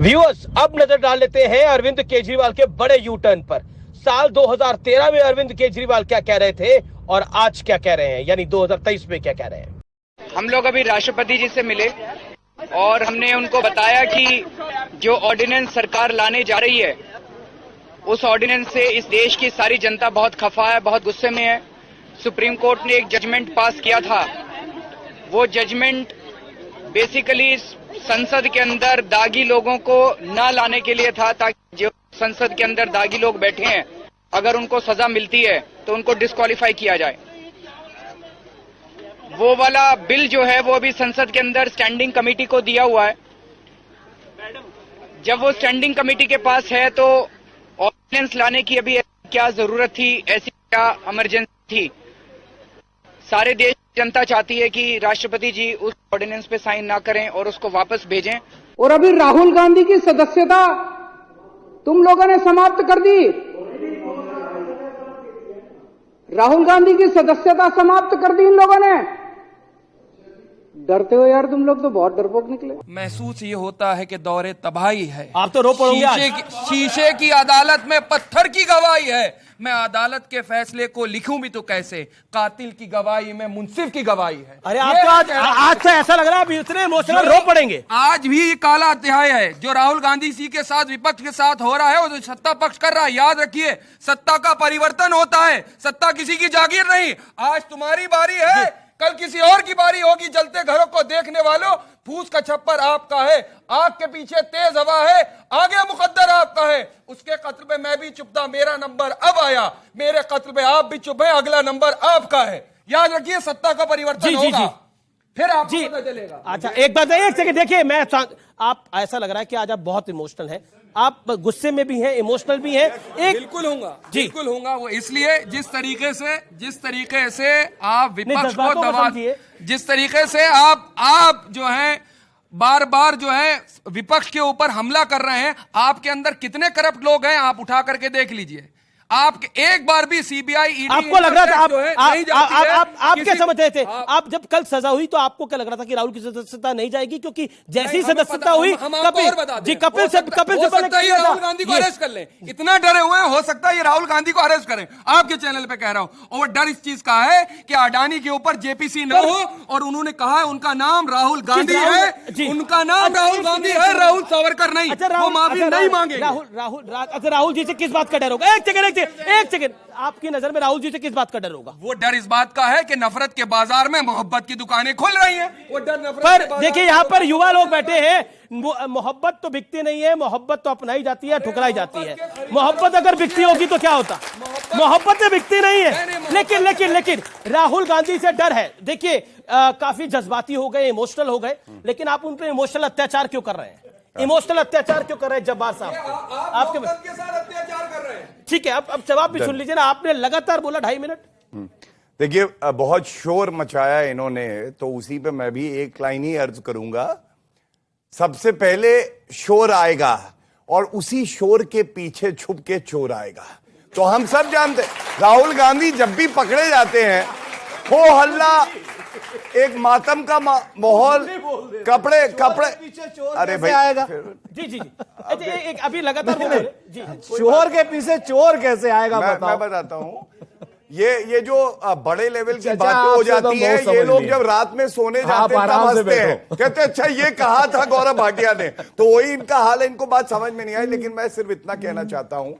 Viewers, अब नजर डाल लेते हैं अरविंद केजरीवाल के बड़े यू टर्न पर। साल 2013 में अरविंद केजरीवाल क्या कह रहे थे और आज क्या कह रहे हैं, यानी 2023 में क्या कह रहे हैं। हम लोग अभी राष्ट्रपति जी से मिले और हमने उनको बताया कि जो ऑर्डिनेंस सरकार लाने जा रही है उस ऑर्डिनेंस से इस देश की सारी जनता बहुत खफा है, बहुत गुस्से में है। सुप्रीम कोर्ट ने एक जजमेंट पास किया था, वो जजमेंट बेसिकली संसद के अंदर दागी लोगों को न लाने के लिए था, ताकि जो संसद के अंदर दागी लोग बैठे हैं अगर उनको सजा मिलती है तो उनको डिस्क्वालीफाई किया जाए। वो वाला बिल जो है वो अभी संसद के अंदर स्टैंडिंग कमेटी को दिया हुआ है। जब वो स्टैंडिंग कमेटी के पास है तो ऑर्डिनेंस लाने की अभी क्या जरूरत थी, ऐसी क्या इमरजेंसी थी। सारे देश की जनता चाहती है कि राष्ट्रपति जी उस ऑर्डिनेंस पे साइन ना करें और उसको वापस भेजें। और अभी राहुल गांधी की सदस्यता तुम लोगों ने समाप्त कर दी। राहुल गांधी की सदस्यता समाप्त कर दी इन लोगों ने। डरते हो यार, तुम लोग तो बहुत डरपोक निकले। महसूस ये होता है कि दौरे तबाही है। आप तो रो पड़ोगे। शीशे की अदालत में पत्थर की गवाही है। मैं अदालत के फैसले को लिखूं भी तो कैसे, कातिल की गवाही में मुंसिफ की गवाही है। अरे आपको आज से ऐसा लग रहा है इतने इमोशनल रो पड़ेंगे। आज भी काला अध्याय है जो राहुल गांधी जी के साथ, विपक्ष के साथ हो रहा है, वो जो सत्ता पक्ष कर रहा है। याद रखिए, सत्ता का परिवर्तन होता है, सत्ता किसी की जागीर नहीं। आज तुम्हारी बारी है, कल किसी और की बारी होगी। जलते घरों को देखने वालों, फूस का छप्पर आपका है, आग के पीछे तेज हवा है, आगे मुकद्दर आपका है। उसके कत्ल में मैं भी चुप था, मेरा नंबर अब आया। मेरे कत्ल में आप भी चुप हैं, अगला नंबर आपका है। याद रखिए, सत्ता का परिवर्तन होगा, फिर आपको पता चलेगा। अच्छा, एक बात, एक सेकंड देखिए, मैं आप ऐसा लग रहा है कि आज आप बहुत इमोशनल हैं। आप गुस्से में भी हैं, इमोशनल भी हैं। बिल्कुल होगा, बिल्कुल होगा। वो इसलिए जिस तरीके से आप विपक्ष को दबा, जिस तरीके से आप जो है बार बार जो है विपक्ष के ऊपर हमला कर रहे हैं। आपके अंदर कितने करप्ट लोग हैं आप उठा करके देख लीजिए। आप एक बार भी सीबीआई, ईडी, आपको लग रहा था आप क्या समझ रहे थे? आप जब कल सजा हुई तो आपको क्या लग रहा था कि राहुल की सदस्यता नहीं जाएगी? क्योंकि जैसी सदस्यता हुई कपिल से राहुल गांधी को अरेस्ट कर लें। इतना डरे हुए हैं, हो सकता है ये राहुल गांधी को अरेस्ट करें। आपके चैनल पे कह रहा हूं। और वो डर इस चीज का है कि अडानी के ऊपर जेपीसी न हो, और उन्होंने कहा है उनका नाम राहुल गांधी है, उनका नाम राहुल गांधी है, राहुल सावरकर नहीं। वो माफी नहीं मांगे। राहुल जी से किस बात का डर होगा? एक सेकंड, आपकी नजर में राहुल जी से किस बात का डर होगा? वो डर इस बात का है कि नफरत के बाजार में मोहब्बत की दुकानें खुल रही हैं। वो डर नफरत पर देखिए, यहाँ पर युवा लोग बैठे हैं। मोहब्बत तो बिकती नहीं है, मोहब्बत तो अपनाई जाती है, ठुकराई जाती है। मोहब्बत अगर बिकती होगी तो क्या होता? मोहब्बत तो बिकती नहीं है। लेकिन राहुल गांधी से डर है। देखिए, काफी जज्बाती हो गए, इमोशनल हो गए, लेकिन आप उन पर इमोशनल अत्याचार क्यों कर रहे हैं? इमोशनल अत्याचार क्यों कर रहे हैं जब्बार साहब? आपके साथ अत्याचार कर रहे हैं। ठीक है, अब जवाब भी सुन लीजिए ना। आपने लगातार बोला 2.5 मिनट। देखिए, बहुत शोर मचाया इन्होंने, तो उसी पे मैं भी एक लाइन ही अर्ज करूंगा। सबसे पहले शोर आएगा और उसी शोर के पीछे छुप के चोर आएगा। तो हम सब जानते हैं राहुल गांधी जब भी पकड़े जाते हैं, हो हल्ला, एक मातम का माहौल, कपड़े अरे भाई आएगा। जी एक अभी लगातार जी, शोर के पीछे चोर कैसे आएगा? मैं बताता हूँ। ये जो बड़े लेवल की बातें हो जाती है, ये लोग जब रात में सोने जाते हैं तब हंसते हैं, कहते हैं अच्छा ये कहा था गौरव भाटिया ने। तो वही इनका हाल है, इनको बात समझ में नहीं आई। लेकिन मैं सिर्फ इतना कहना चाहता हूं,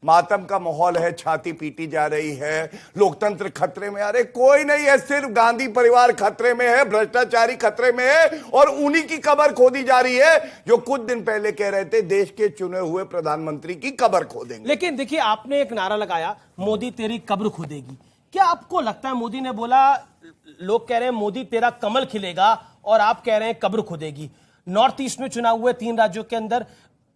मातम का माहौल है, छाती पीटी जा रही है, लोकतंत्र खतरे में। अरे कोई नहीं है, सिर्फ गांधी परिवार खतरे में है, भ्रष्टाचारी खतरे में है, और उन्हीं की कब्र खोदी जा रही है जो कुछ दिन पहले कह रहे थे देश के चुने हुए प्रधानमंत्री की कब्र खोदेंगे। लेकिन देखिए, आपने एक नारा लगाया, मोदी तेरी कब्र खोदेगी। क्या आपको लगता है, मोदी ने बोला, लोग कह रहे हैं मोदी तेरा कमल खिलेगा, और आप कह रहे हैं कब्र खोदेगी। नॉर्थ ईस्ट में चुनाव हुए 3 राज्यों के अंदर,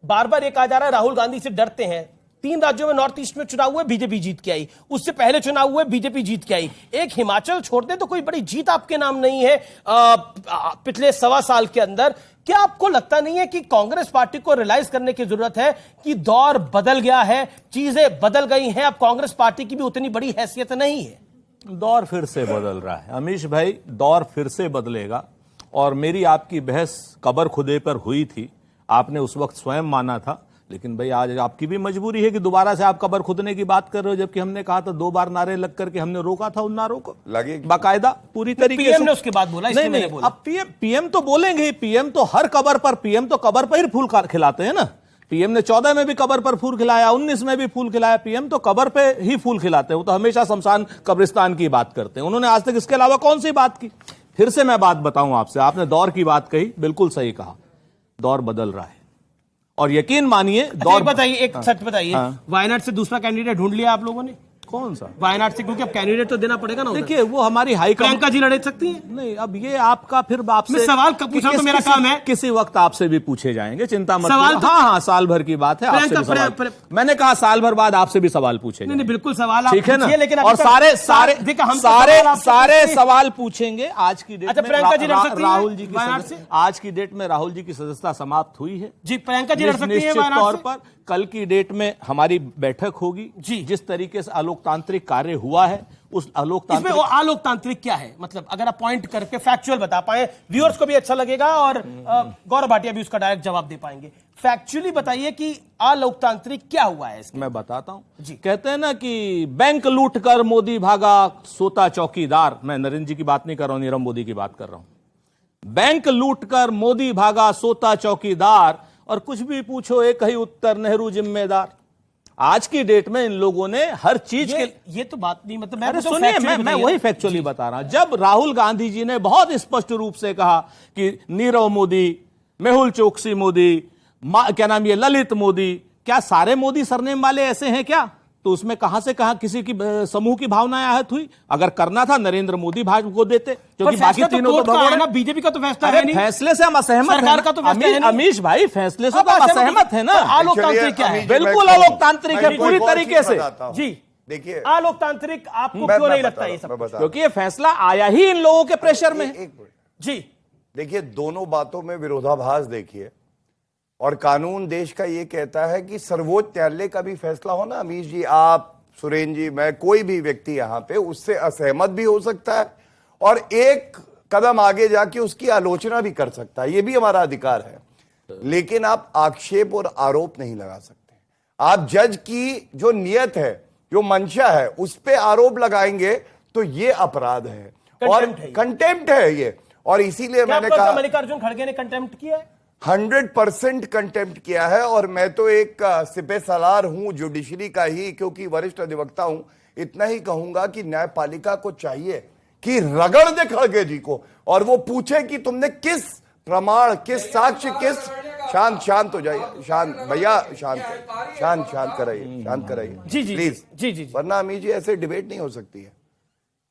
बार बार ये कहा जा रहा है राहुल गांधी से डरते हैं। 3 राज्यों में नॉर्थ ईस्ट में चुनाव हुए, बीजेपी जीत के आई। उससे पहले चुनाव हुए, बीजेपी जीत के आई। एक हिमाचल छोड़ दे तो कोई बड़ी जीत आपके नाम नहीं है पिछले 1.25 साल के अंदर। क्या आपको लगता नहीं है कि कांग्रेस पार्टी को रियलाइज करने की जरूरत है कि दौर बदल गया है, चीजें बदल गई हैं, अब कांग्रेस पार्टी की भी उतनी बड़ी हैसियत नहीं है? दौर फिर से बदल रहा है अमीश भाई, दौर फिर से बदलेगा। और मेरी आपकी बहस कब्र खुदे पर हुई थी। आपने उस वक्त स्वयं माना था, लेकिन भाई आज आपकी भी मजबूरी है कि दोबारा से आप कब्र खुदने की बात कर रहे हो, जबकि हमने कहा था 2 बार नारे लग करके हमने रोका था उन नारों को लगे बाकायदा पूरी तरीके से। पीएम ने उसके बाद बोला, इसलिए मैंने बोला। अब पीएम तो बोलेंगे ही, पीएम तो हर कब्र पर, पीएम तो कब्र पर ही फूल खिलाते हैं ना। पीएम ने 14 में भी कब्र पर फूल खिलाया, 19 में भी फूल खिलाया। पीएम तो कब्र पे ही फूल खिलाते हैं, वो तो हमेशा शमशान कब्रिस्तान की बात करते हैं। उन्होंने आज तक इसके अलावा कौन सी बात की? फिर से मैं बात बताऊं आपसे, आपने दौर की बात कही, बिल्कुल सही कहा, दौर बदल रहा है और यकीन मानिए दौर। बताइए, एक सच बताइए, वायनाड से दूसरा कैंडिडेट ढूंढ लिया आप लोगों ने? कौन सा वायनाड से? क्योंकि अब कैंडिडेट तो देना पड़ेगा ना। देखिए वो हमारी प्रियंका जी लड़ सकती हैं? नहीं, अब ये आपका फिर आपसे मैं सवाल कब पूछा तो मेरा काम है। किसी वक्त आपसे भी पूछे जाएंगे, चिंता मत सवाल करो। हाँ, साल भर की बात है, आपसे भी सवाल। मैंने कहा साल भर बाद आपसे भी सवाल पूछे नहीं, बिल्कुल सवाल आप ठीक है ना। लेकिन और सारे सवाल पूछेंगे। आज की डेट में राहुल जी की, आज की डेट में राहुल जी की सदस्यता समाप्त हुई है जी। प्रियंका जी लड़ सकती है निश्चित तौर पर। कल की डेट में हमारी बैठक होगी जी। जिस तरीके से अलोकतांत्रिक कार्य हुआ है, उस अलोकतांत्रिक क्या है, मतलब अगर आप पॉइंट करके फैक्चुअल बता पाए, व्यूअर्स को भी अच्छा लगेगा और गौरव भाटिया भी उसका डायरेक्ट जवाब दे पाएंगे। फैक्चुअली बताइए कि अलोकतांत्रिक क्या हुआ है इसमें। मैं बताता हूं जी। कहते हैं ना कि बैंक लूट कर मोदी भागा, सोता चौकीदार। मैं नरेंद्र जी की बात नहीं कर रहा हूं, नीरव मोदी की बात कर रहा हूं। बैंक लूट कर मोदी भागा, सोता चौकीदार, और कुछ भी पूछो एक ही उत्तर, नेहरू जिम्मेदार। आज की डेट में इन लोगों ने हर चीज के ये तो बात नहीं, मतलब मैं सुनिए, मैं वही फैक्चुअली बता रहा हूं। जब राहुल गांधी जी ने बहुत स्पष्ट रूप से कहा कि नीरव मोदी, मेहुल चोकसी मोदी, क्या नाम ये ललित मोदी, क्या सारे मोदी सरनेम वाले ऐसे हैं क्या? तो उसमें कहां से कहां किसी की समूह की भावनाएं आहत हुई? अगर करना था नरेंद्र मोदी भाजपा को देते, क्योंकि बाकी तीनों तो भगवान ना। बीजेपी का तो फैसला है नहीं, फैसले से हम असहमत हैं। सरकार का तो फैसला है नहीं। अमीश भाई, फैसले से तो हम असहमत है ना। अलोकतांत्रिक क्या है? बिल्कुल अलोकतांत्रिक है पूरी तरीके से जी। देखिए अलोकतांत्रिक आपको क्यों नहीं लगता ये सब? क्योंकि ये फैसला आया ही इन लोगों के प्रेशर में जी। देखिए, दोनों बातों में विरोधाभास देखिए। और कानून देश का ये कहता है कि सर्वोच्च न्यायालय का भी फैसला हो ना, अमीश जी, आप, सुरेंद्र जी, मैं, कोई भी व्यक्ति यहां पे उससे असहमत भी हो सकता है और एक कदम आगे जाके उसकी आलोचना भी कर सकता है। ये भी हमारा अधिकार है। लेकिन आप आक्षेप और आरोप नहीं लगा सकते। आप जज की जो नियत है, जो मंशा है, उस पे आरोप लगाएंगे तो ये अपराध है और कंटेम्प्ट है ये। और इसीलिए मैंने कहा मल्लिकार्जुन खड़गे ने कंटेम्प्ट किया है, 100% कंटेम्प्ट किया है। और मैं तो एक सिपह सलार हूं जुडिशरी का ही, क्योंकि वरिष्ठ अधिवक्ता हूं। इतना ही कहूंगा कि न्यायपालिका को चाहिए कि रगड़ दे खड़गे जी को और वो पूछे कि तुमने किस प्रमाण, किस साक्ष्य, किस शांत हो जाइए, शांत भैया, शांत कराइए जी जी प्लीज जी। वरना अमीश जी ऐसे डिबेट नहीं हो सकती है।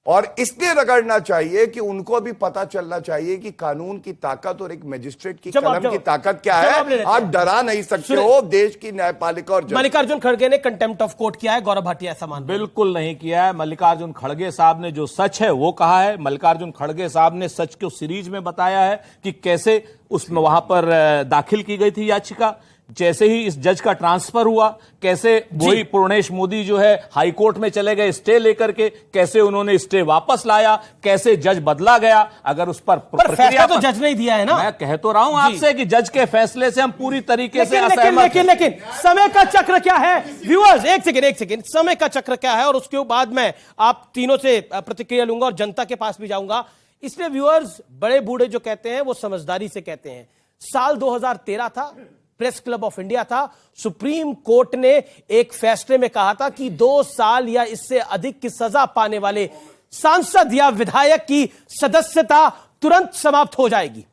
और इसलिए रगड़ना चाहिए कि उनको भी पता चलना चाहिए कि कानून की ताकत और एक मजिस्ट्रेट की कलम की ताकत क्या है। आप डरा नहीं सकते हो देश की न्यायपालिका। और मल्लिकार्जुन खड़गे ने कंटेम्प्ट ऑफ कोर्ट किया है, गौरव भाटिया ऐसा मानते हैं? बिल्कुल नहीं किया है। मल्लिकार्जुन खड़गे साहब ने जो सच है वो कहा है। मल्लिकार्जुन खड़गे साहब ने सच को सीरीज में बताया है कि कैसे उसमें वहां पर दाखिल की गई थी याचिका, जैसे ही इस जज का ट्रांसफर हुआ, कैसे वही पूर्णेश मोदी जो है हाई कोर्ट में चले गए स्टे लेकर के, कैसे उन्होंने स्टे वापस लाया, कैसे जज बदला गया। अगर उस पर फैसला तो जज ने दिया है ना। मैं कह तो रहा हूं आपसे कि जज के फैसले से हम पूरी तरीके से असहमत। लेकिन समय का चक्र क्या है व्यूअर्स? एक सेकेंड, समय का चक्र क्या है? और उसके बाद मैं आप तीनों से प्रतिक्रिया लूंगा और जनता के पास भी जाऊंगा। इसलिए व्यूअर्स, बड़े बूढ़े जो कहते हैं वो समझदारी से कहते हैं। साल 2013 था, प्रेस क्लब ऑफ इंडिया था। सुप्रीम कोर्ट ने एक फैसले में कहा था कि 2 साल या इससे अधिक की सजा पाने वाले सांसद या विधायक की सदस्यता तुरंत समाप्त हो जाएगी।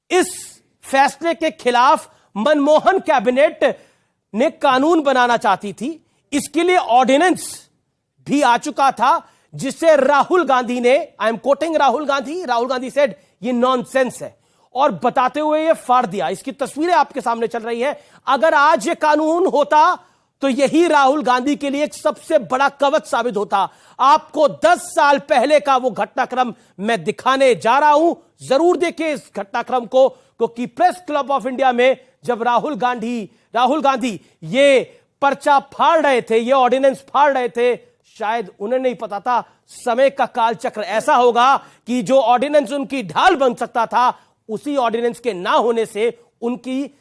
इस फैसले के खिलाफ मनमोहन कैबिनेट ने कानून बनाना चाहती थी। इसके लिए ऑर्डिनेंस भी आ चुका था, जिसे राहुल गांधी ने, I am quoting Rahul Gandhi said ये नॉनसेंस है और बताते हुए ये फाड़ दिया। इसकी तस्वीरें आपके सामने चल रही हैं। अगर आज ये कानून होता तो यही राहुल गांधी के लिए एक सबसे बड़ा कवच साबित होता। आपको 10 साल पहले का वो घटनाक्रम मैं दिखाने जा रहा हूं, जरूर देखिए इस घटनाक्रम को, क्योंकि प्रेस क्लब ऑफ इंडिया में जब राहुल गांधी ये पर्चा फाड़ रहे थे, ये ऑर्डिनेंस फाड़ रहे थे, शायद उन्हें नहीं पता था समय का कालचक्र ऐसा होगा कि जो ऑर्डिनेंस उनकी ढाल बन सकता था, उसी ऑर्डिनेंस के ना होने से उनकी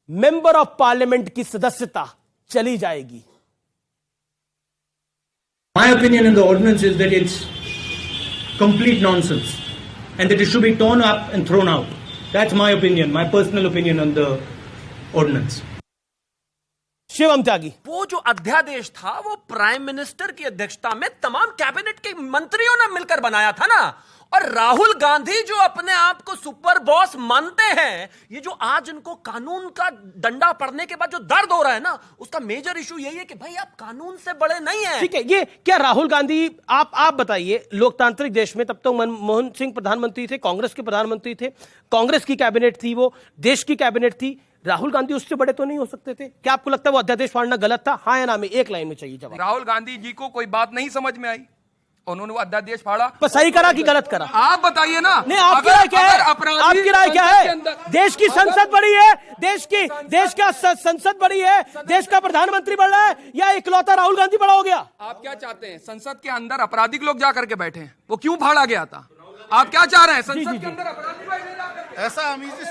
मेंबर ऑफ पार्लियामेंट की सदस्यता चली जाएगी। My opinion on the ordinance is that it's complete nonsense and that it should be torn up and thrown out. That's my opinion, my personal opinion on the ordinance. Shivam त्यागी, वो जो अध्यादेश था वो prime minister की अध्यक्षता में तमाम cabinet के मंत्रियों ने मिलकर बनाया था ना। और राहुल गांधी जो अपने आप को सुपर बॉस मानते हैं, ये जो आज इनको कानून का डंडा पड़ने के बाद जो दर्द हो रहा है ना, उसका मेजर इशू यही है कि भाई आप कानून से बड़े नहीं हैं। ठीक है, ये क्या राहुल गांधी, आप बताइए, लोकतांत्रिक देश में तब तो मनमोहन सिंह प्रधानमंत्री थे, कांग्रेस के प्रधानमंत्री थे, कांग्रेस की कैबिनेट थी, वो देश की कैबिनेट थी, राहुल गांधी उससे बड़े तो नहीं हो सकते थे? क्या आपको लगता है वो अध्यादेश फाड़ना गलत था? हाँ या ना में एक लाइन में चाहिए जवाब। राहुल गांधी जी को कोई बात नहीं समझ में आई, उन्होंने वो अध्यादेश फाड़ा। पर सही करा कि गलत करा? आप बताइए ना। नहीं, आपकी राय क्या है? आपकी राय क्या है? देश की संसद बड़ी है, देश का संसद बड़ी है, देश का प्रधानमंत्री बड़ा है, या इकलौता राहुल गांधी बड़ा हो गया? आप क्या चाहते हैं? संसद के अंदर आपराधिक लोग जाकर के बैठे हैं, वो क्यों फाड़ा गया था? आप क्या चाह रहे हैं? संसद के अंदर अपराधी बैठे जाकर? ऐसा अमीर जी,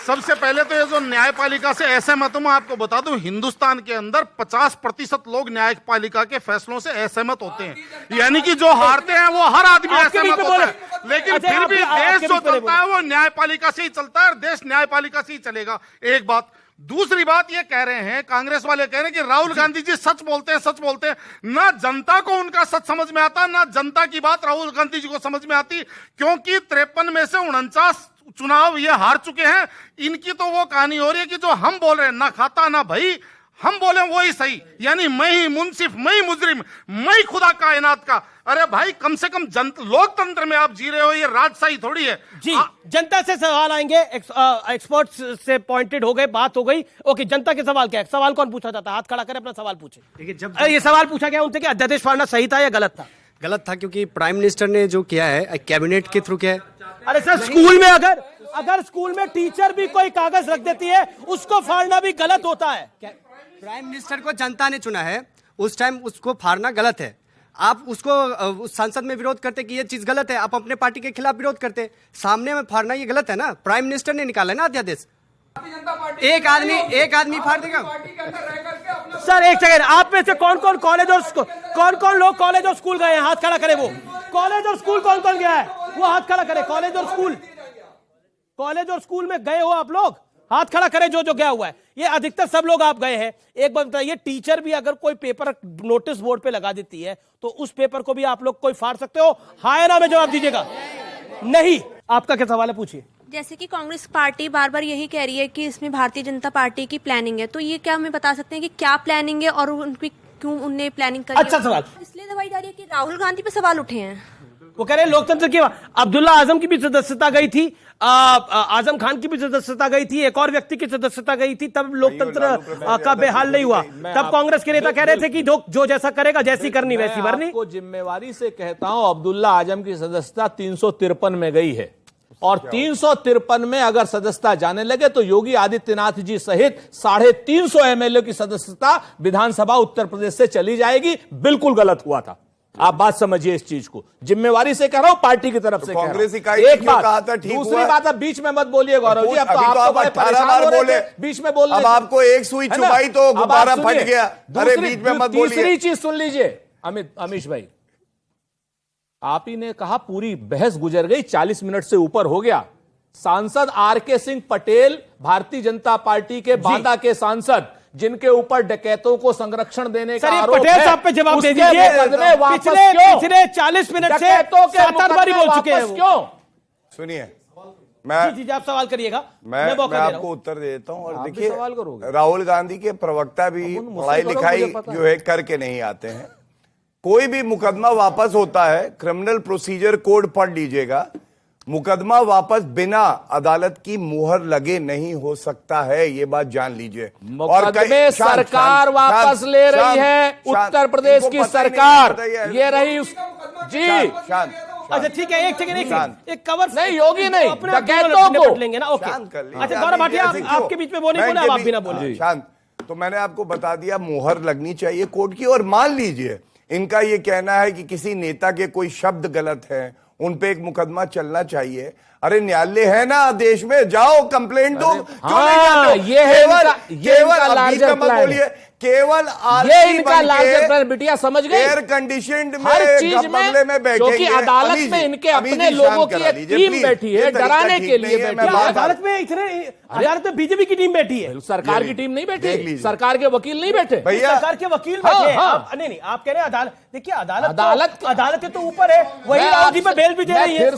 सबसे पहले तो ये जो न्यायपालिका से असहमत हूं, मैं आपको बता दूं, हिंदुस्तान के अंदर 50% लोग न्यायपालिका के फैसलों से असहमत होते हैं। यानी कि जो हारते हैं वो हर आदमी असहमत होता है, लेकिन फिर भी देश जो चलता है वो न्यायपालिका से ही चलता है और देश न्यायपालिका से ही चलेगा। एक बात। दूसरी बात, ये कह रहे हैं, कांग्रेस वाले कह रहे हैं कि राहुल गांधी जी सच बोलते हैं। ना जनता को उनका सच समझ में आता, ना जनता की बात राहुल गांधी जी को समझ में आती, क्योंकि 53 में से 49 चुनाव ये हार चुके हैं। इनकी तो वो कहानी हो रही है कि जो हम बोल रहे हैं, ना खाता ना भाई, हम बोले वो ही सही, यानी मैं ही मुंसिफ, मैं ही मुजरिम, मैं ही खुदा कायनात का। अरे भाई, कम से कम लोकतंत्र में आप जी रहे हो, ये राजशाही थोड़ी है जी। जनता से सवाल आएंगे, एक्सपर्ट्स से पॉइंटेड हो गए, बात हो गई। ओके, जनता के सवाल क्या है? सवाल कौन पूछा जाता है? हाथ खड़ा करें, अपना सवाल पूछे। देखिए, जब ये सवाल पूछा गया उनसे कि अध्यादेश फाड़ना सही था या गलत था? गलत था, क्योंकि प्राइम मिनिस्टर ने जो किया है कैबिनेट के थ्रू किया है। अरे सर, स्कूल में अगर स्कूल में टीचर भी कोई कागज रख देती है, उसको फाड़ना भी गलत होता है। प्राइम मिनिस्टर को जनता ने चुना है, उस टाइम उसको फाड़ना गलत है। आप उसको उस संसद में विरोध करते कि ये चीज गलत है, आप अपने पार्टी के खिलाफ विरोध करते, सामने में फाड़ना ये गलत है ना। प्राइम मिनिस्टर ने निकाला है ना अध्यादेश, एक आदमी फाड़ देगा। सर एक सेकंड, आप में से कौन कौन लोग कॉलेज और स्कूल गए हैं? हाथ खड़ा करे। वो कॉलेज और स्कूल कौन गया है? वो हाथ खड़ा करे। कॉलेज और स्कूल में गए हो आप लोग? हाथ खड़ा करें जो गया हुआ है। ये अधिकतर सब लोग आप गए हैं। एक बात बताइए, टीचर भी अगर कोई पेपर नोटिस बोर्ड पे लगा देती है तो उस पेपर को भी आप लोग कोई फाड़ सकते हो? हाँ या ना में जवाब दीजिएगा। नहीं। आपका क्या सवाल है, पूछिए। जैसे कि कांग्रेस पार्टी बार बार यही कह रही है कि इसमें भारतीय जनता पार्टी की प्लानिंग है, तो ये क्या हमें बता सकते हैं कि क्या प्लानिंग है और उनकी क्यों उनने प्लानिंग करी? अच्छा सवाल। इसलिए दवाई जा रही है कि राहुल गांधी पे सवाल उठे हैं। वो कह रहे हैं लोकतंत्र की। अब्दुल्ला आजम की भी सदस्यता गई थी, आजम खान की भी सदस्यता गई थी, एक और व्यक्ति की सदस्यता गई थी, तब लोकतंत्र का बेहाल नहीं हुआ। तब कांग्रेस के नेता कह रहे थे कि जो जैसा करेगा, जैसी करनी वैसी भरनी। आपको जिम्मेवारी से कहता हूं, अब्दुल्ला आजम की सदस्यता 353 में गई है, और 353 में अगर सदस्यता जाने लगे तो योगी आदित्यनाथ जी सहित 350 एमएलए की सदस्यता विधानसभा उत्तर प्रदेश से चली जाएगी। बिल्कुल गलत हुआ था। आप बात समझिए इस चीज को, जिम्मेवारी से कह रहा हूं, पार्टी की तरफ से कांग्रेस कह रहा हूं। एक बात, दूसरी बात, अब बीच में मत बोलिए गौरव जी। अब तो आप 18 बार बोले, बीच में बोल, अब आपको एक सुई चुभाई तो गुब्बारा फट गया। अरे बीच में मत बोलिए। तीसरी चीज सुन लीजिए अमीश भाई, आप ही ने कहा पूरी बहस गुजर गई, 40 मिनट से ऊपर हो गया। सांसद आरके सिंह पटेल, भारतीय जनता पार्टी के बांदा के सांसद, जिनके ऊपर डकैतों को संरक्षण देने का आरोप है, पटेल साहब पे जवाब दे दीजिए। पिछले 40 मिनट से 7 बार बोल चुके हैं। क्यों? सुनिए, जी आप सवाल करिएगा, मैं आपको उत्तर दे देता हूं। और देखिए, राहुल गांधी के प्रवक्ता भी पढ़ाई लिखाई जो है करके नहीं आते हैं। कोई भी मुकदमा वापस होता है, क्रिमिनल प्रोसीजर कोड पढ़ लीजिएगा, मुकदमा वापस बिना अदालत की मुहर लगे नहीं हो सकता है, ये बात जान लीजिए। मुकदमे सरकार वापस ले रही है, उत्तर प्रदेश की सरकार, ये रही जी। अच्छा ठीक है, एक सेकंड, एक कवर नहीं, योगी नहीं, डकैतों को लेंगे ना। ओके, अच्छा गौरव भाटिया, आपके बीच में बोले, आप भी ना बोले। शांत। तो मैंने आपको बता दिया, मुहर लगनी चाहिए कोर्ट की। और मान लीजिए इनका ये कहना है कि किसी नेता के कोई शब्द गलत है, उन पे एक मुकदमा चलना चाहिए। अरे न्यायालय है ना देश में, जाओ कंप्लेंट दो। क्यों नहीं करते? ये है केवल अभी का मत बोलिए, केवल ये इनका लार्जर प्लान। बिटिया समझ गए, एयर कंडीशनड में हर चीज बंगले में बैठेंगे। क्योंकि अदालत में इनके अपने लोगों की एक टीम बैठी है, डराने के लिए बैठी है। अदालत में अदालत में बीजेपी की टीम बैठी है, सरकार की टीम नहीं बैठी, सरकार के वकील नहीं बैठे भैया, सरकार के वकील बैठे हैं। नहीं, आप कह रहे हैं अदालत, देखिए अदालत के तो ऊपर है, वही राहुल जी पे बेल भी दे रही है।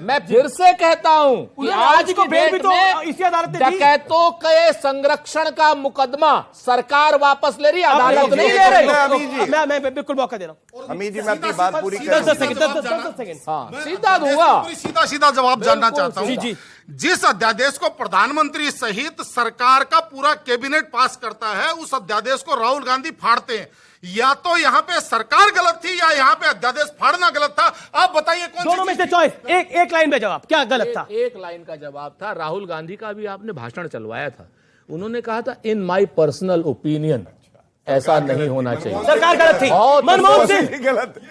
मैं फिर से कहता हूं कि आज को बेल भी तो इसी अदालत ने दी। डकैतों के संरक्षण का मुकदमा सरकार वापस ले रही है, अदालत नहीं ले रही। मैं बिल्कुल मौका दे रहा हूँ अमित जी, मैं अपनी बात पूरी 10 सेकंड सीधा दूंगा। सीधा जवाब जानना चाहता हूं। जी। जिस अध्यादेश को प्रधानमंत्री सहित सरकार का पूरा कैबिनेट पास करता है, उस अध्यादेश को राहुल गांधी फाड़ते हैं। या तो यहाँ पे सरकार गलत थी या यहाँ पे अध्यादेश फाड़ना गलत था। आप बताइए कौन दोनों में से चॉइस, एक लाइन में जवाब, क्या गलत था? एक लाइन का जवाब था। राहुल गांधी का भी आपने भाषण चलवाया था, उन्होंने कहा था इन माई पर्सनल ओपिनियन ऐसा नहीं होना चाहिए। सरकार गलत थी, मनमोहन सिंह गलत।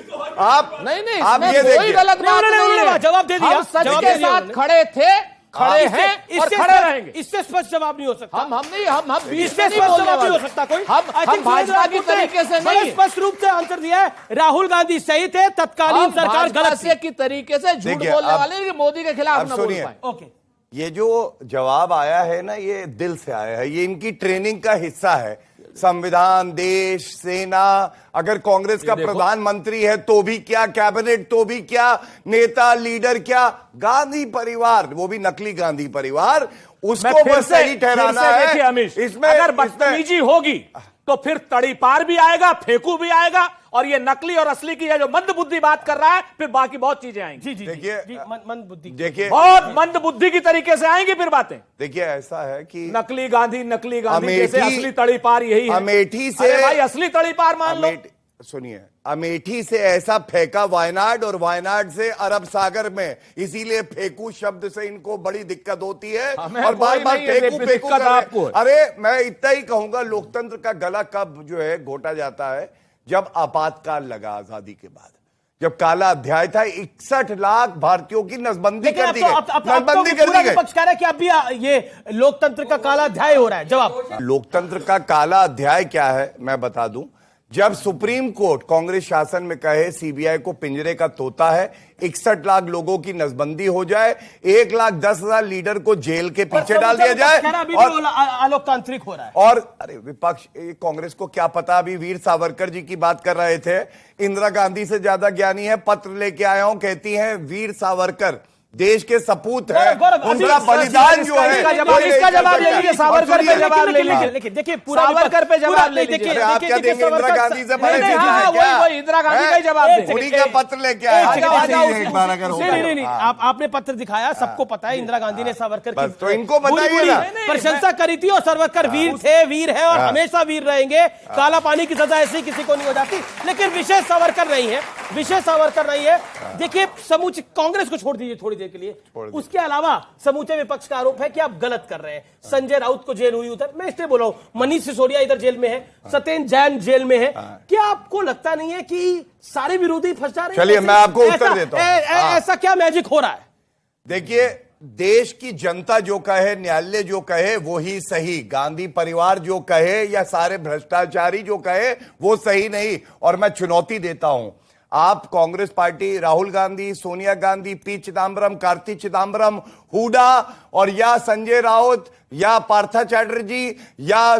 आप नहीं, आप ये कोई देखिए, गलत बात नहीं है। जवाब दे दिया, हम सच के साथ खड़े थे, खड़े हैं और खड़े रहेंगे। इससे स्पष्ट जवाब नहीं हो सकता। हम इससे स्पष्ट जवाब नहीं हो सकता कोई। हम भाजपा की तरीके से नहीं, स्पष्ट रूप से आंसर दिया है, राहुल गांधी सही थे, तत्कालीन सरकार गलत थी। की तरीके से झूठ बोलने वाले कि मोदी के खिलाफ न बोल पाए। ओके, ये जो जवाब आया है ना, ये दिल से आया है, ये इनकी ट्रेनिंग का हिस्सा है। संविधान, देश, सेना, अगर कांग्रेस का प्रधानमंत्री है तो भी क्या, कैबिनेट तो भी क्या, नेता लीडर क्या, गांधी परिवार, वो भी नकली गांधी परिवार, उसको बस सही ठहराना है। इसमें अगर बदतमीजी होगी तो फिर तड़ी पार भी आएगा, फेंकू भी आएगा, और ये नकली और असली की है जो मंद बुद्धि बात कर रहा है, फिर बाकी बहुत चीजें आएंगी। जी देखिए, मंद बुद्धि, देखिए बहुत मंद बुद्धि की तरीके से आएंगी फिर बातें। देखिए, ऐसा है कि नकली गांधी जैसे असली तड़ी पार यही है। अमेठी से भाई असली तड़ी पार मान लो। सुनिए, अमेठी से ऐसा फेंका वायनाड, और वायनाड से अरब सागर में, इसीलिए फेंकू शब्द से इनको बड़ी दिक्कत होती है और बार बार फेंकू आपको। अरे मैं इतना ही कहूंगा, लोकतंत्र का गला कब जो है घोटा जाता है, जब आपातकाल लगा आजादी के बाद, जब काला अध्याय था, 61 लाख भारतीयों की नसबंदी कर दी गई। नसबंदी कर दी गई। पक्ष कह रहा है कि अभी ये लोकतंत्र का काला अध्याय हो रहा है। जवाब, लोकतंत्र का काला अध्याय क्या है मैं बता दूं। जब सुप्रीम कोर्ट कांग्रेस शासन में कहे सीबीआई को पिंजरे का तोता है, 61 लाख लोगों की नसबंदी हो जाए, 1,10,000 लीडर को जेल के पीछे डाल दिया जाए, और अलोकतांत्रिक हो रहा है। और अरे विपक्ष, कांग्रेस को क्या पता, अभी वीर सावरकर जी की बात कर रहे थे, इंदिरा गांधी से ज्यादा ज्ञानी है, पत्र लेके आया हूं, कहती हैं वीर सावरकर देश के सपूत है, उनका बलिदान जो है। इसका जवाब ले लीजिए, सावरकर पे जवाब ले लीजिए। देखिए, पूरा सावरकर पे जवाब ले लीजिए। आप क्या देंगे, इंदिरा गांधी से बड़े इंदिरा गांधी का ही जवाब दें। उन्हीं का पत्र लेके आया एक बार, अगर नहीं, आपने पत्र दिखाया, सबको पता है इंदिरा गांधी ने सावरकर की तो इनको बताइए ना, प्रशंसा करी थी, और सावरकर वीर थे, वीर है और हमेशा वीर रहेंगे। काला पानी की सजा ऐसी किसी को नहीं हो जाती, लेकिन विशेष सावरकर नहीं है, विशेष सावरकर नहीं है। देखिए, समूचे कांग्रेस को छोड़ दीजिए थोड़ी देर के लिए, उसके अलावा समूचे विपक्ष का आरोप है कि आप गलत कर रहे हैं। संजय राउत को जेल हुई उधर, मैं इसलिए बोल रहा हूं, मनीष सिसोदिया इधर जेल में है, सत्येंद्र जैन जेल में है। क्या आपको लगता नहीं है कि सारे विरोधी फंस जा रहे हैं? चलिए मैं आपको उत्तर देता हूं। ऐसा क्या मैजिक हो रहा है? देखिए, देश की जनता जो कहे, न्यायालय जो कहे वो ही सही, गांधी परिवार जो कहे या सारे भ्रष्टाचारी जो कहे वो सही नहीं। और मैं चुनौती देता हूं, आप कांग्रेस पार्टी, राहुल गांधी, सोनिया गांधी, पी चिदम्बरम, कार्ति चिदम्बरम, हुडा, और या संजय राउत, या पार्था चैटर्जी, या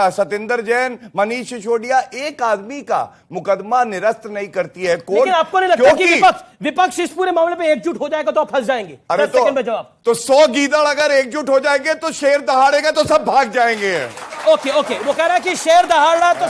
सत्येंद्र जैन, मनीष सिसोदिया, एक आदमी का मुकदमा निरस्त नहीं करती है कोर्ट। लेकिन आपको नहीं लगता कि विपक्ष इस पूरे मामले पे एकजुट हो जाएगा तो आप फंस जाएंगे? अरे 10 सेकंड में जवाब। तो 100 गीदड़ अगर एकजुट हो जाएंगे तो शेर दहाड़ेगा तो सब भाग जाएंगे। ओके, वो कह रहा है कि शेर दहाड़ रहा तो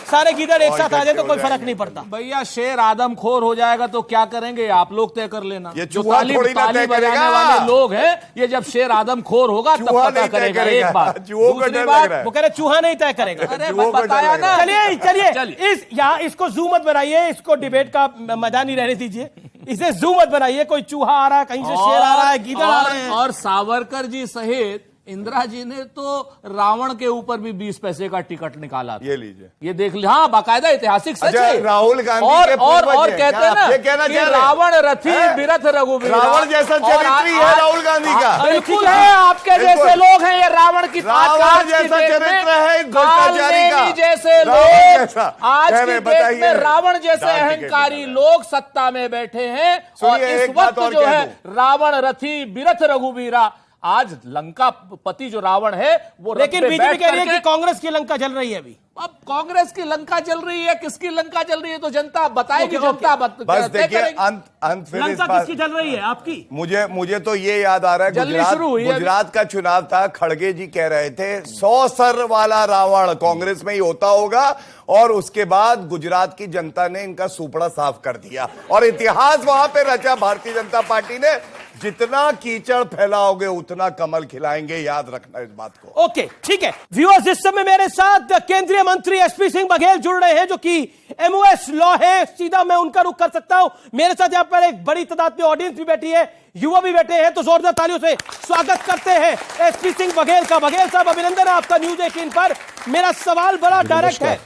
सारे गीदड़ एक साथ आ जाए तो कोई फर्क नहीं पड़ता। भैया, शेर आदमखोर हो जाएगा तो क्या करेंगे, आप लोग तय कर लेना। ये जो चूहा ताली थोड़ी ना तय बजाने करेगा। वाले लोग हैं, ये जब शेर आदमखोर होगा तब पता करेगा। एक बात, दूसरी बात, वो कह रहे चूहा नहीं तय करेगा। अरे बताया ना। चलिए यहाँ इसको जू मत बनाइए, इसको डिबेट का मजा नहीं रहने दीजिए, इसे जू मत बनाइए। कोई चूहा आ रहा है, कहीं से शेर आ रहा है, गीदड़ आ रहे हैं। और सावरकर जी सहित इंदिरा जी ने तो रावण के ऊपर भी 20 पैसे का टिकट निकाला था। ये लीजिए, ये देख लिया, हाँ बाकायदा ऐतिहासिक सच अच्छा, है। राहुल गांधी और के और पूर्वज हैं। कहते हैं ना ये कहना कि चाह रहे हैं? रावण रथी बिरथ रघुवीर, रावण जैसा चरित्र ही है राहुल गांधी का। बिल्कुल है, आपके जैसे लोग हैं ये रावण की रावण जैसा चरित्र है भ्रष्टाचारी का। जैसे रावण लोग जैसा। आज कह की रहे, डेट बताइए। में रावण जैसे डाल टिकट अहंकारी निकालो। लोग सत्ता में बैठे हैं और सुनिए, इस एक बात वक्त और जो कह है दूं। रावण रथी बिरथ रघुवीरा, आज लंका पति जो रावण है वो रथ लेकिन पे बीजेपी बैठ कह रही है करके- कि कांग्रेस की लंका जल रही है अभी। अब कांग्रेस की लंका चल रही है, किसकी लंका चल रही है तो जनता बताएगी। ओके, जनता बस तय देखिए, करेगी। अंत फिर इस लंका बात- किसकी जल रही है? आपकी। मुझे तो ये याद आ रहा है, जल्दी शुरू हुई है अभी। गुजरात का चुनाव था, खड़गे जी कह रहे थे 100 सर वाला रावण कांग्रेस में ही होता होगा, और उसके बाद गुजरात की जनता ने इनका सुपड़ा साफ कर दिया और इतिहास वहां पे रचा भारतीय जनता पार्टी ने। जितना कीचड़ फैलाओगे उतना कमल खिलाएंगे, याद रखना इस बात को। ओके, ठीक है व्यूअर्स, इस समय मेरे साथ केंद्रीय मंत्री एसपी सिंह बघेल जुड़ रहे हैं जो कि एमओएस लॉ है। सीधा मैं उनका रुख कर सकता हूं। मेरे साथ यहां पर एक बड़ी तादाद में ऑडियंस भी बैठी है, युवा भी बैठे हैं, तो जोरदार तालियों से स्वागत करते हैं एसपी सिंह बघेल का। बघेल साहब, अभिनंदन है आपका न्यूज 18 पर। मेरा सवाल बड़ा डायरेक्ट है।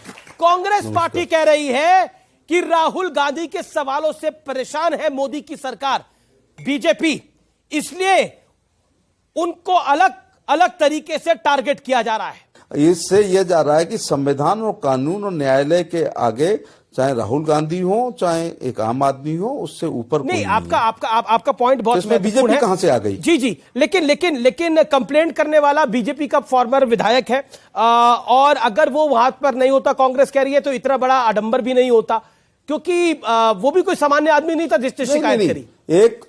कांग्रेस पार्टी कह रही है कि राहुल गांधी के सवालों से परेशान है मोदी की सरकार, बीजेपी, इसलिए उनको अलग अलग तरीके से टारगेट किया जा रहा है। इससे यह जा रहा है कि संविधान और कानून और न्यायालय के आगे चाहे राहुल गांधी हो चाहे एक आम आदमी हो, उससे ऊपर नहीं, आपका पॉइंट बहुत इसमें बीजेपी कहां से आ गई? जी, लेकिन कंप्लेंट करने वाला बीजेपी का फॉर्मर विधायक है, और अगर वो वहां पर नहीं होता, कांग्रेस कह रही है, तो इतना बड़ा आडंबर भी नहीं होता, क्योंकि वो भी कोई सामान्य आदमी नहीं था जिसने शिकायत करी। एक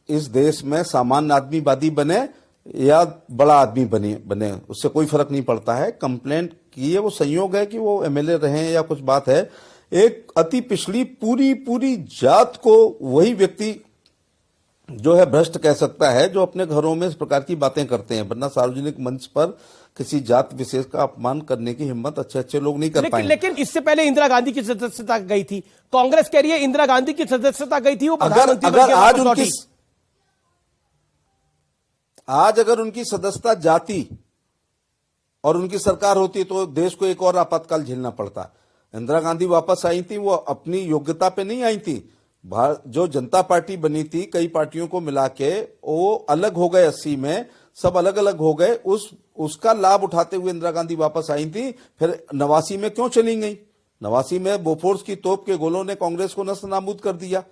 इस देश में सामान्य आदमी वादी बने या बड़ा आदमी बने उससे कोई फर्क नहीं पड़ता है। कंप्लेंट की है, वो संयोग है कि वो एमएलए रहे या कुछ बात है। एक अति पिछड़ी पूरी जात को वही व्यक्ति जो है भ्रष्ट कह सकता है जो अपने घरों में इस प्रकार की बातें करते हैं, वरना सार्वजनिक मंच पर किसी जात विशेष का अपमान करने की हिम्मत अच्छे लोग नहीं कर पाएंगे। लेकिन इससे पहले इंदिरा गांधी की सदस्यता गई थी, कांग्रेस कह रही है इंदिरा गांधी की सदस्यता गई थी, वो प्रधानमंत्री अगर अगर उनकी सदस्यता जाती और उनकी सरकार होती तो देश को एक और आपातकाल झेलना पड़ता। इंदिरा गांधी वापस आई थी, वो अपनी योग्यता पे नहीं आई थी। जो जनता पार्टी बनी थी, कई पार्टियों को मिला के वो अलग हो गए, 80 में सब अलग अलग हो गए। उसका लाभ उठाते हुए इंदिरा गांधी वापस आई थी। फिर 89 में क्यों चली गई? 89 में बोफोर्स की तोप के गोलों ने कांग्रेस को नस्त नाबूद कर दिया।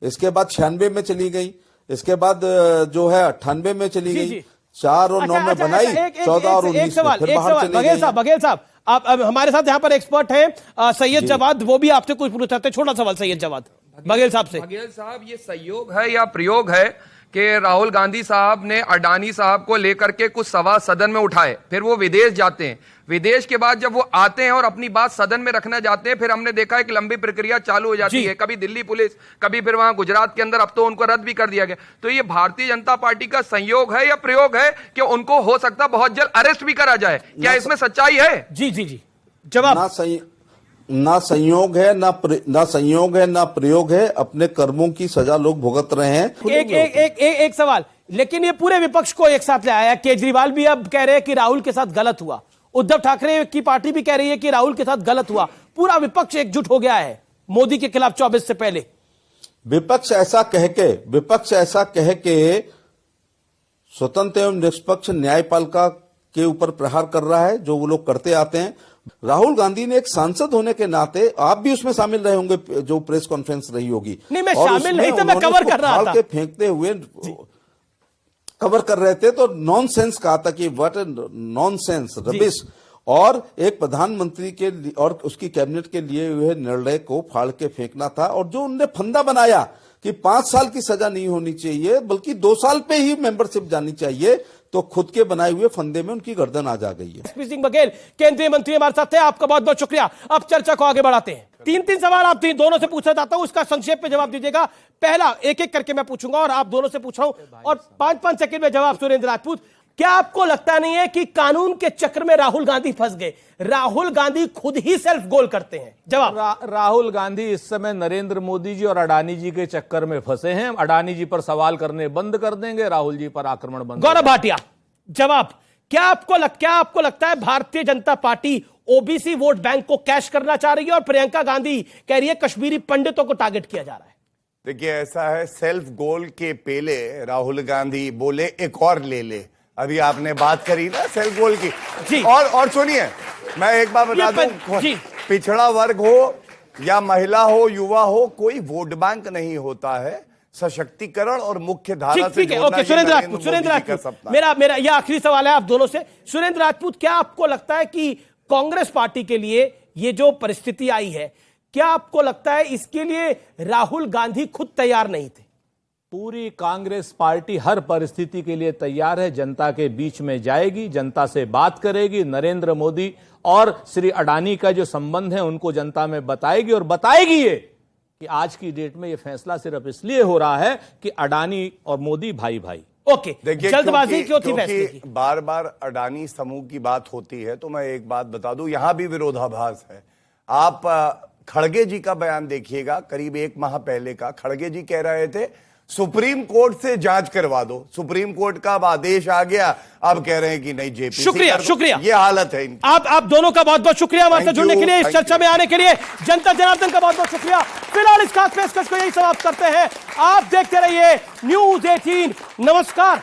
इसके बाद 96 में चली गई, इसके बाद जो है 98 में चली गई, 4 और 9 में बनाई, 14 और 19 में फिर बाहर चली गई। बघेल साहब, आप अब हमारे साथ यहाँ पर एक्सपर्ट हैं सैयद जवाद, वो भी आपसे कुछ पूछना चाहते हैं। छोटा सवाल सैयद जवाद बघेल साहब से। बघेल साहब, ये संयोग है या प्रयोग है कि राहुल गांधी साहब ने अडानी साहब को लेकर के कुछ सवाल सदन में उठाए, फिर वो विदेश जाते हैं, विदेश के बाद जब वो आते हैं और अपनी बात सदन में रखना चाहते हैं, फिर हमने देखा एक लंबी प्रक्रिया चालू हो जाती है, कभी दिल्ली पुलिस, कभी फिर वहां गुजरात के अंदर, अब तो उनको रद्द भी कर दिया गया। तो ये भारतीय जनता पार्टी का संयोग है या प्रयोग है कि उनको हो सकता बहुत जल्द अरेस्ट भी करा जाए? क्या इसमें सच्चाई है? जी जवाब। ना संयोग है ना प्रयोग है, अपने कर्मों की सजा लोग भुगत रहे हैं। एक सवाल, लेकिन ये पूरे विपक्ष को एक साथ ले आया। केजरीवाल भी अब कह रहे हैं कि राहुल के साथ गलत हुआ, उद्धव ठाकरे की पार्टी भी कह रही है कि राहुल के साथ गलत हुआ। पूरा विपक्ष एकजुट हो गया है मोदी के खिलाफ 24 से पहले। विपक्ष ऐसा कह के स्वतंत्र एवं निष्पक्ष न्यायपालिका के ऊपर प्रहार कर रहा है, जो वो लोग करते आते हैं। राहुल गांधी ने एक सांसद होने के नाते, आप भी उसमें शामिल रहे होंगे जो प्रेस कॉन्फ्रेंस रही होगी। नहीं, मैं शामिल नहीं था, मैं कवर कर रहा था। के फेंकते हुए कवर कर रहे थे तो नॉनसेंस कहा था कि व्हाट नॉनसेंस, रबिश। और एक प्रधानमंत्री के और उसकी कैबिनेट के लिए हुए निर्णय को फाड़ के फेंकना था। और जो उनने फंदा बनाया कि 5 साल की सजा नहीं होनी चाहिए बल्कि 2 साल पे ही मेंबरशिप जानी चाहिए, तो खुद के बनाए हुए फंदे में उनकी गर्दन आ जा गई है। एसपी सिंह बघेल केंद्रीय मंत्री हमारे साथ थे, आपका बहुत बहुत शुक्रिया। अब चर्चा को आगे बढ़ाते हैं। 3 सवाल आप दोनों से पूछना चाहता हूं, उसका संक्षेप में जवाब दीजिएगा। पहला एक एक करके मैं पूछूंगा और आप दोनों से पूछ रहा हूं, और 5-5 सेकंड में जवाब। सुरेंद्र राजपूत, क्या आपको लगता नहीं है कि कानून के चक्र में राहुल गांधी फंस गए? राहुल गांधी खुद ही सेल्फ गोल करते हैं। जवाब। राहुल गांधी इस समय नरेंद्र मोदी जी और अडानी जी के चक्कर में फंसे हैं। अडानी जी पर सवाल करने बंद कर देंगे, राहुल जी पर आक्रमण बंद। गौरव भाटिया, जवाब। क्या आपको लगता है Bharatiya Janata party OBC vote bank को कैश करना चाह रही है और प्रियंका गांधी कह रही है कश्मीरी पंडितों को टारगेट किया जा रहा है? देखिए, ऐसा है, सेल्फ गोल के पहले राहुल गांधी बोले एक और ले ले। अभी आपने बात करी ना सेल्फ गोल की जी। और सुनिए, मैं एक बात बता दूं, पिछड़ा वर्ग हो या महिला हो, युवा हो, कोई वोट बैंक नहीं होता है। सशक्तिकरण और मुख्य धारा से जोड़ना। ओके, सुरेंद्र राजपूत, मेरा यह आखिरी सवाल है आप दोनों से। सुरेंद्र राजपूत, क्या आपको लगता है कि कांग्रेस पार्टी के लिए ये जो परिस्थिति आई है, क्या आपको लगता है इसके लिए राहुल गांधी खुद तैयार नहीं थे? पूरी कांग्रेस पार्टी हर परिस्थिति के लिए तैयार है। जनता के बीच में जाएगी, जनता से बात करेगी, नरेंद्र मोदी और श्री अडानी का जो संबंध है उनको जनता में बताएगी, और बताएगी ये कि आज की डेट में ये फैसला सिर्फ इसलिए हो रहा है कि अडानी और मोदी भाई भाई। ओके, देखिए, जल्दबाजी क्यों थी फैसले की? बार बार अडानी समूह की बात होती है तो मैं एक बात बता दूं, यहां भी विरोधाभास है। आप खड़गे जी का बयान देखिएगा, करीब 1 माह पहले का। खड़गे जी कह रहे थे सुप्रीम कोर्ट से जांच करवा दो। सुप्रीम कोर्ट का अब आदेश आ गया, अब कह रहे हैं कि नहीं जेपीसी। शुक्रिया। ये हालत है इनकी। आप दोनों का बहुत बहुत शुक्रिया हमारे साथ जुड़ने के लिए, इस चर्चा में आने के लिए। जनता जनार्दन का बहुत बहुत शुक्रिया। फिलहाल इस खास पेशकश को यही समाप्त करते हैं। आप देखते रहिए News 18। नमस्कार।